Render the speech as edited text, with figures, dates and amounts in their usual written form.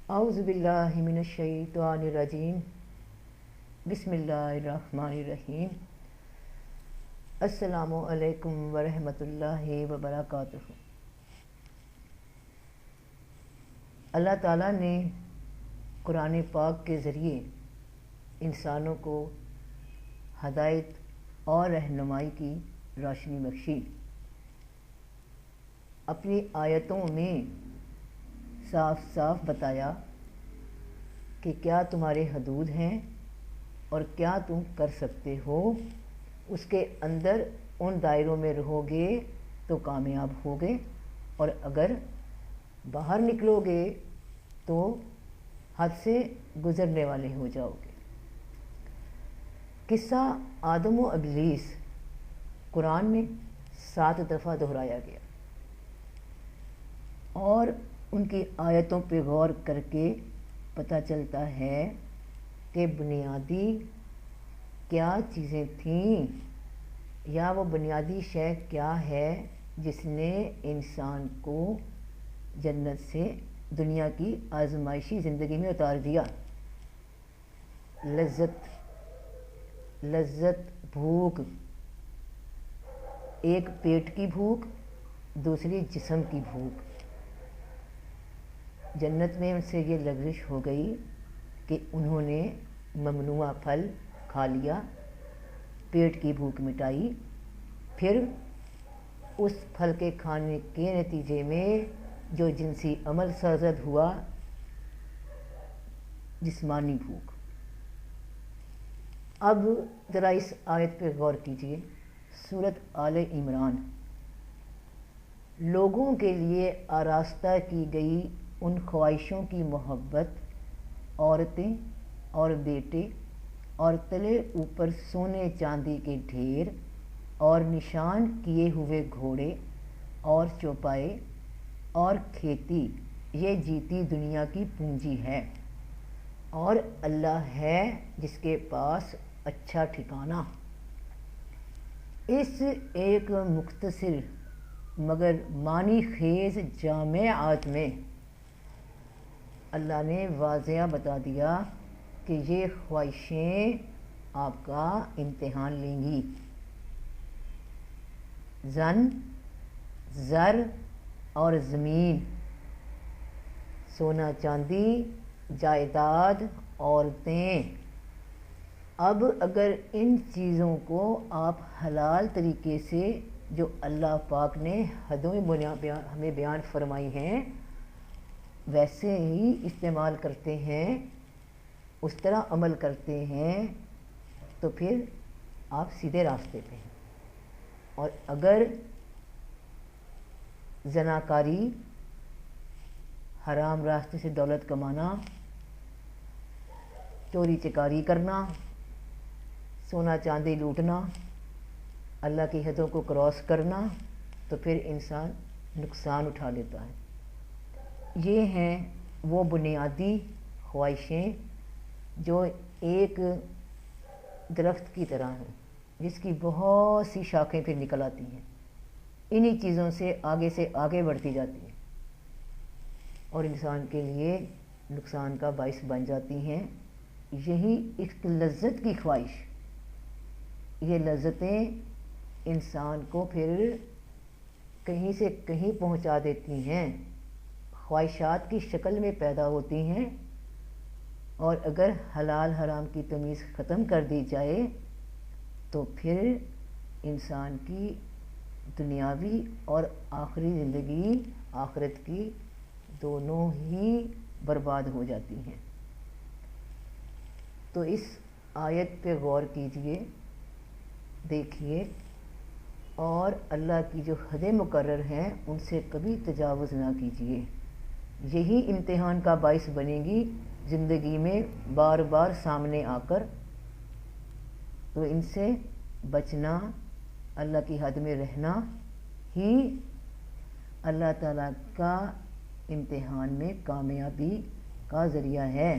اعوذ باللہ من الشیطان الرجیم بسم اللہ الرحمن الرحیم السلام علیکم ورحمۃ اللہ وبرکاتہ۔ اللہ تعالیٰ نے قرآن پاک کے ذریعے انسانوں کو ہدایت اور رہنمائی کی روشنی بخشی۔ اپنی آیتوں میں صاف صاف بتایا کہ کیا تمہارے حدود ہیں اور کیا تم کر سکتے ہو، اس کے اندر ان دائروں میں رہو گے تو کامیاب ہوگے، اور اگر باہر نکلو گے تو حد سے گزرنے والے ہو جاؤ گے۔ قصہ آدم و ابلیس قرآن میں 7 دفعہ دہرایا گیا، اور ان کی آیتوں پہ غور کر کے پتہ چلتا ہے کہ بنیادی کیا چیزیں تھیں، یا وہ بنیادی شے کیا ہے جس نے انسان کو جنت سے دنیا کی آزمائشی زندگی میں اتار دیا۔ لذت بھوک، ایک پیٹ کی بھوک، دوسری جسم کی بھوک۔ جنت میں ان سے یہ لغزش ہو گئی کہ انہوں نے ممنوعہ پھل کھا لیا، پیٹ کی بھوک مٹائی، پھر اس پھل کے کھانے کے نتیجے میں جو جنسی عمل سرزد ہوا، جسمانی بھوک۔ اب ذرا اس آیت پہ غور کیجیے، سورۃ آل عمران۔ لوگوں کے لیے آراستہ کی گئی ان خواہشوں کی محبت، عورتیں اور بیٹے اور تلے اوپر سونے چاندی کے ڈھیر اور نشان کیے ہوئے گھوڑے اور چوپائے اور کھیتی، یہ جیتی دنیا کی پونجی ہے، اور اللہ ہے جس کے پاس اچھا ٹھکانہ۔ اس ایک مختصر مگر معنی خیز جامع آیت میں اللہ نے واضح بتا دیا کہ یہ خواہشیں آپ کا امتحان لیں گی۔ زن، زر اور زمین، سونا چاندی، جائیداد، عورتیں۔ اب اگر ان چیزوں کو آپ حلال طریقے سے، جو اللہ پاک نے حدوں ہمیں بیان فرمائی ہیں، ویسے ہی استعمال کرتے ہیں، اس طرح عمل کرتے ہیں، تو پھر آپ سیدھے راستے پہ ہیں۔ اور اگر زناکاری، حرام راستے سے دولت کمانا، چوری چکاری کرنا، سونا چاندی لوٹنا، اللہ کی حدوں کو کراس کرنا، تو پھر انسان نقصان اٹھا لیتا ہے۔ یہ ہیں وہ بنیادی خواہشیں جو ایک درخت کی طرح ہیں، جس کی بہت سی شاخیں پھر نکل آتی ہیں، انہی چیزوں سے آگے بڑھتی جاتی ہیں، اور انسان کے لیے نقصان کا باعث بن جاتی ہیں۔ یہی ایک لذت کی خواہش، یہ لذتیں انسان کو پھر کہیں سے کہیں پہنچا دیتی ہیں، خواہشات کی شکل میں پیدا ہوتی ہیں، اور اگر حلال حرام کی تمیز ختم کر دی جائے تو پھر انسان کی دنیاوی اور آخری زندگی، آخرت کی، دونوں ہی برباد ہو جاتی ہیں۔ تو اس آیت پہ غور کیجئے، دیکھیے، اور اللہ کی جو حدیں مقرر ہیں ان سے کبھی تجاوز نہ کیجیے۔ یہی امتحان کا باعث بنے گی زندگی میں بار بار سامنے آ کر، تو ان سے بچنا، اللہ کی حد میں رہنا ہی اللہ تعالیٰ کا امتحان میں کامیابی کا ذریعہ ہے۔